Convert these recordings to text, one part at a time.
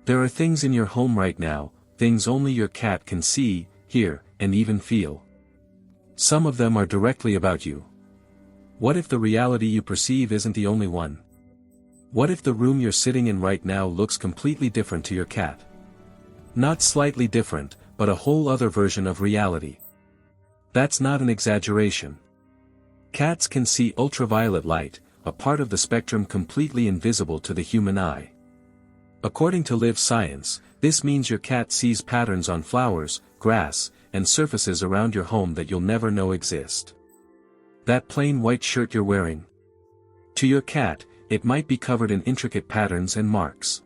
There are things in your home right now, things only your cat can see, hear, and even feel. Some of them are directly about you. What if the reality you perceive isn't the only one? What if the room you're sitting in right now looks completely different to your cat? Not slightly different, but a whole other version of reality. That's not an exaggeration. Cats can see ultraviolet light, a part of the spectrum completely invisible to the human eye. According to Live Science, this means your cat sees patterns on flowers, grass, and surfaces around your home that you'll never know exist. That plain white shirt you're wearing. To your cat, it might be covered in intricate patterns and marks.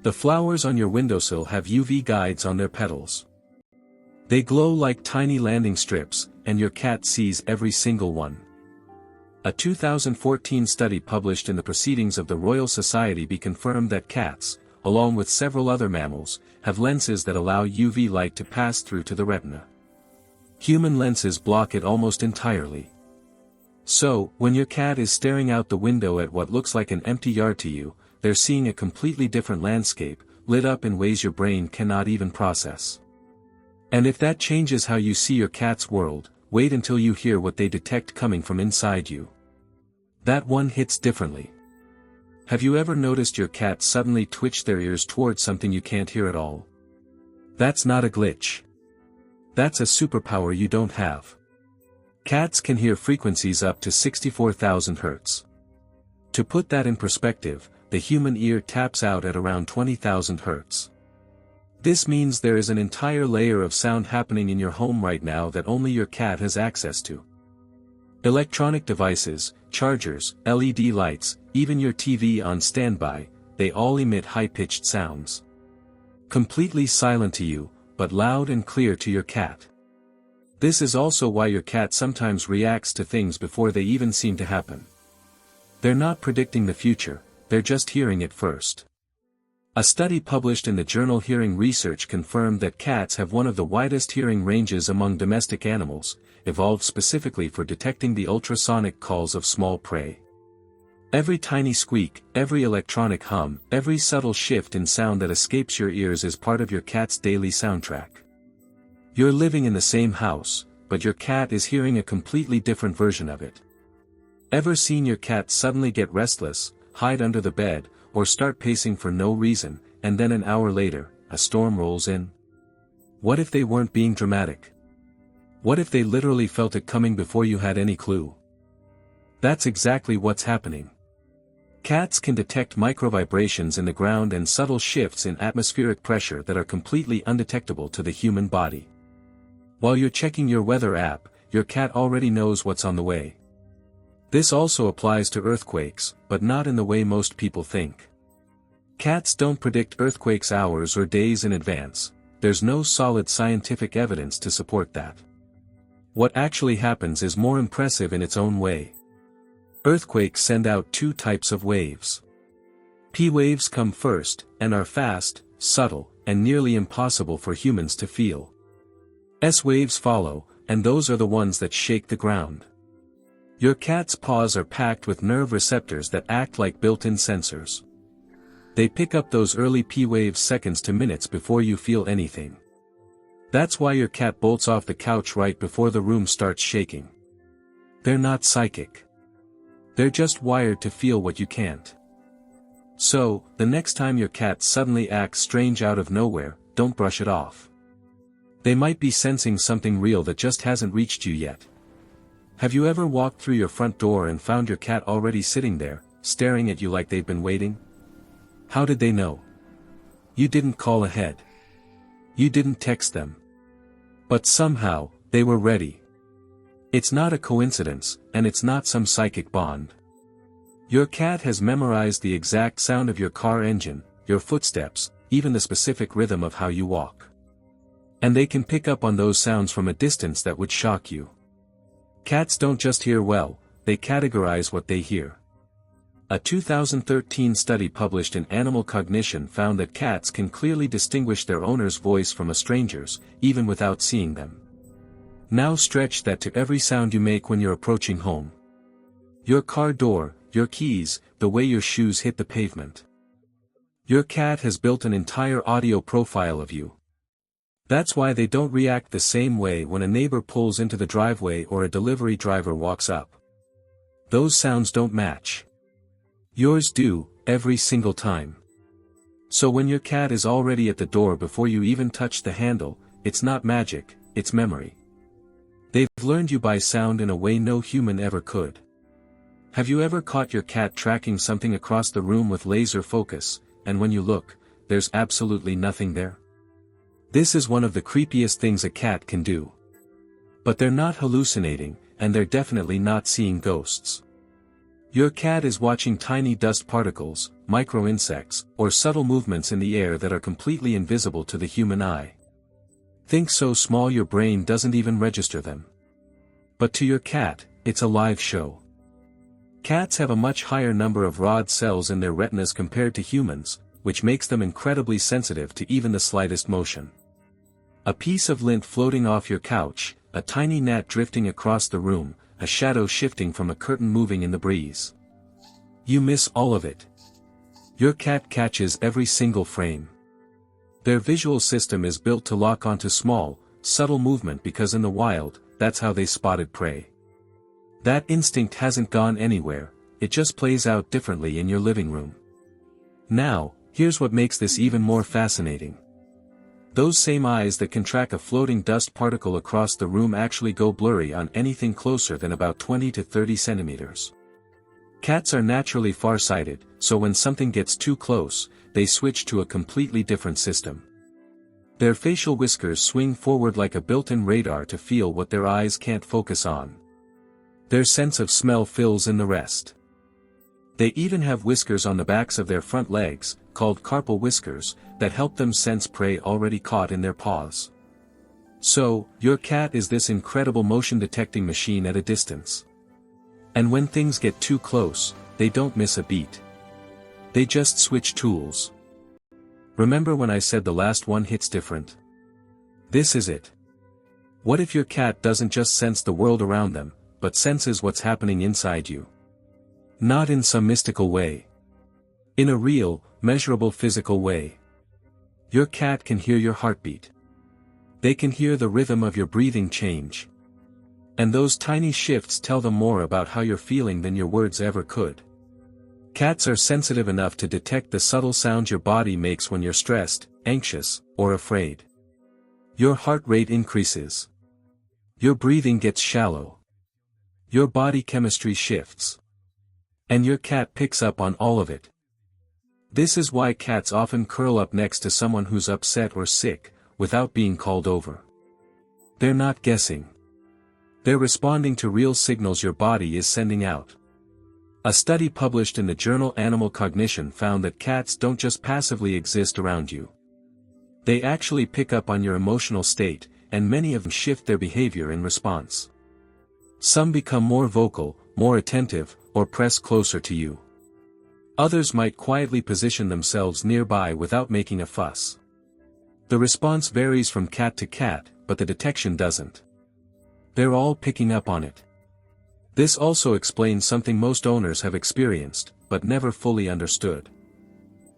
The flowers on your windowsill have UV guides on their petals. They glow like tiny landing strips, and your cat sees every single one. A 2014 study published in the Proceedings of the Royal Society confirmed that cats, along with several other mammals, have lenses that allow UV light to pass through to the retina. Human lenses block it almost entirely. So, when your cat is staring out the window at what looks like an empty yard to you, they're seeing a completely different landscape, lit up in ways your brain cannot even process. And if that changes how you see your cat's world, wait until you hear what they detect coming from inside you. That one hits differently. Have you ever noticed your cat suddenly twitch their ears towards something you can't hear at all? That's not a glitch. That's a superpower you don't have. Cats can hear frequencies up to 64,000 Hz. To put that in perspective, the human ear taps out at around 20,000 Hz. This means there is an entire layer of sound happening in your home right now that only your cat has access to. Electronic devices, chargers, LED lights, even your TV on standby, they all emit high-pitched sounds. Completely silent to you, but loud and clear to your cat. This is also why your cat sometimes reacts to things before they even seem to happen. They're not predicting the future, they're just hearing it first. A study published in the journal Hearing Research confirmed that cats have one of the widest hearing ranges among domestic animals, evolved specifically for detecting the ultrasonic calls of small prey. Every tiny squeak, every electronic hum, every subtle shift in sound that escapes your ears is part of your cat's daily soundtrack. You're living in the same house, but your cat is hearing a completely different version of it. Ever seen your cat suddenly get restless, hide under the bed, or start pacing for no reason, and then an hour later, a storm rolls in? What if they weren't being dramatic? What if they literally felt it coming before you had any clue? That's exactly what's happening. Cats can detect microvibrations in the ground and subtle shifts in atmospheric pressure that are completely undetectable to the human body. While you're checking your weather app, your cat already knows what's on the way. This also applies to earthquakes, but not in the way most people think. Cats don't predict earthquakes hours or days in advance. There's no solid scientific evidence to support that. What actually happens is more impressive in its own way. Earthquakes send out two types of waves. P waves come first, and are fast, subtle, and nearly impossible for humans to feel. S waves follow, and those are the ones that shake the ground. Your cat's paws are packed with nerve receptors that act like built-in sensors. They pick up those early P waves seconds to minutes before you feel anything. That's why your cat bolts off the couch right before the room starts shaking. They're not psychic. They're just wired to feel what you can't. So, the next time your cat suddenly acts strange out of nowhere, don't brush it off. They might be sensing something real that just hasn't reached you yet. Have you ever walked through your front door and found your cat already sitting there, staring at you like they've been waiting? How did they know? You didn't call ahead. You didn't text them. But somehow, they were ready. It's not a coincidence, and it's not some psychic bond. Your cat has memorized the exact sound of your car engine, your footsteps, even the specific rhythm of how you walk. And they can pick up on those sounds from a distance that would shock you. Cats don't just hear well, they categorize what they hear. A 2013 study published in Animal Cognition found that cats can clearly distinguish their owner's voice from a stranger's, even without seeing them. Now stretch that to every sound you make when you're approaching home. Your car door, your keys, the way your shoes hit the pavement. Your cat has built an entire audio profile of you. That's why they don't react the same way when a neighbor pulls into the driveway or a delivery driver walks up. Those sounds don't match. Yours do, every single time. So when your cat is already at the door before you even touch the handle, it's not magic, it's memory. They've learned you by sound in a way no human ever could. Have you ever caught your cat tracking something across the room with laser focus, and when you look, there's absolutely nothing there? This is one of the creepiest things a cat can do. But they're not hallucinating, and they're definitely not seeing ghosts. Your cat is watching tiny dust particles, micro-insects, or subtle movements in the air that are completely invisible to the human eye. Think so small your brain doesn't even register them. But to your cat, it's a live show. Cats have a much higher number of rod cells in their retinas compared to humans, which makes them incredibly sensitive to even the slightest motion. A piece of lint floating off your couch, a tiny gnat drifting across the room, a shadow shifting from a curtain moving in the breeze. You miss all of it. Your cat catches every single frame. Their visual system is built to lock onto small, subtle movement because in the wild, that's how they spotted prey. That instinct hasn't gone anywhere, it just plays out differently in your living room. Now, here's what makes this even more fascinating. Those same eyes that can track a floating dust particle across the room actually go blurry on anything closer than about 20 to 30 centimeters. Cats are naturally far-sighted, so when something gets too close, they switch to a completely different system. Their facial whiskers swing forward like a built-in radar to feel what their eyes can't focus on. Their sense of smell fills in the rest. They even have whiskers on the backs of their front legs, called carpal whiskers, that help them sense prey already caught in their paws. So, your cat is this incredible motion-detecting machine at a distance. And when things get too close, they don't miss a beat. They just switch tools. Remember when I said the last one hits different? This is it. What if your cat doesn't just sense the world around them, but senses what's happening inside you? Not in some mystical way. In a real, measurable physical way. Your cat can hear your heartbeat. They can hear the rhythm of your breathing change. And those tiny shifts tell them more about how you're feeling than your words ever could. Cats are sensitive enough to detect the subtle sounds your body makes when you're stressed, anxious, or afraid. Your heart rate increases. Your breathing gets shallow. Your body chemistry shifts. And your cat picks up on all of it. This is why cats often curl up next to someone who's upset or sick, without being called over. They're not guessing. They're responding to real signals your body is sending out. A study published in the journal Animal Cognition found that cats don't just passively exist around you. They actually pick up on your emotional state, and many of them shift their behavior in response. Some become more vocal, more attentive, or press closer to you. Others might quietly position themselves nearby without making a fuss. The response varies from cat to cat, but the detection doesn't. They're all picking up on it. This also explains something most owners have experienced, but never fully understood.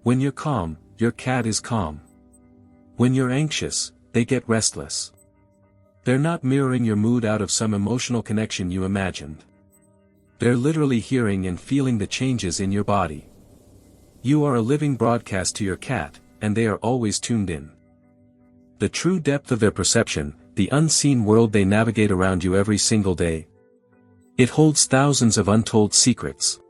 When you're calm, your cat is calm. When you're anxious, they get restless. They're not mirroring your mood out of some emotional connection you imagined. They're literally hearing and feeling the changes in your body. You are a living broadcast to your cat, and they are always tuned in. The true depth of their perception, the unseen world they navigate around you every single day. It holds thousands of untold secrets.